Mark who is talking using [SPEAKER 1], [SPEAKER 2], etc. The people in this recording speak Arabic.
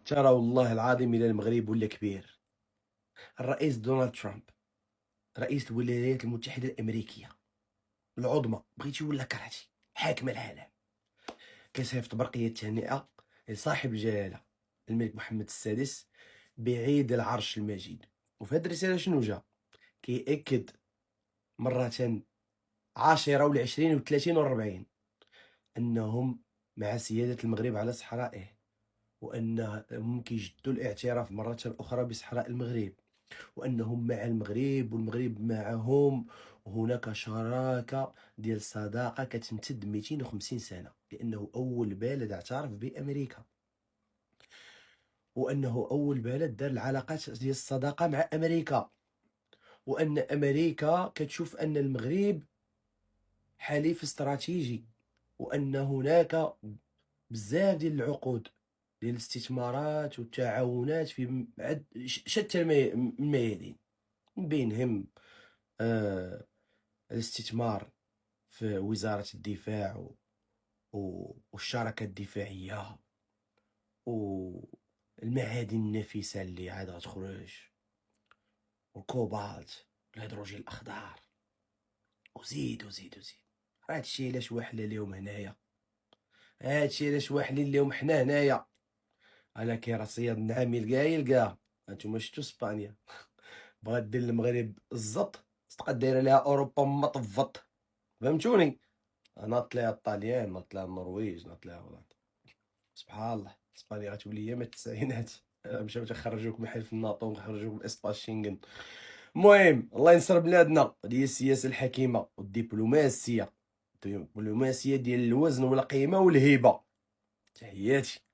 [SPEAKER 1] ترى والله العظيم إلى المغرب ولا كبير. الرئيس دونالد ترامب رئيس الولايات المتحدة الأمريكية العظمى، بغيتي ولا كرهتي، حاكم العالم، كيصيفط برقية تهنئة لصاحب الجلالة الملك محمد السادس بعيد العرش المجيد. وفي هذه الرسالة شنو جا؟ كيأكد مرة عاشرة والعشرين والثلاثين والربعين أنهم مع سيادة المغرب على صحرائه، وأنهم كيجدوا الاعتراف مرة أخرى بصحراء المغرب، وأنهم مع المغرب والمغرب معهم، وهناك شراكة ديال الصداقة كتمتد 250 سنة، لأنه أول بلد اعترف بأمريكا، وأنه أول بلد دار العلاقات ديال الصداقة مع أمريكا، وأن أمريكا كتشوف أن المغرب حليف استراتيجي، وأن هناك بزاف ديال العقود ديال الاستثمارات والتعاونات في شتى الميادين، من بينهم الاستثمار في وزارة الدفاع والشراكة الدفاعية والمعادن النفيسة اللي عاد غتخرج، والكوبالت والهيدروجين الأخضر، وزيد وزيد وزيد. هادشي علاش واحلة ليهم هنايا، هادشي علاش واحلين ليهم حنا هنايا. انا كي راه صياد العامل قايل كاع هانتوما شفتو اسبانيا بغات دير المغرب الزط، تبقى دايره ليها اوروبا مطفط، فهمتوني؟ ناط ليها الطاليان، ناط ليها النرويج، ناط ليها هولندا. سبحان الله، اسبانيا غتولي هي من التسعينات. مشاو تخرجوك من حلف الناطو وخرجوك من اسباس شينغن. المهم الله ينصر بلادنا، هذه هي السياسه الحكيمه والدبلوماسيه، الدبلوماسيه ديال الوزن والقيمه والهيبه. تحياتي.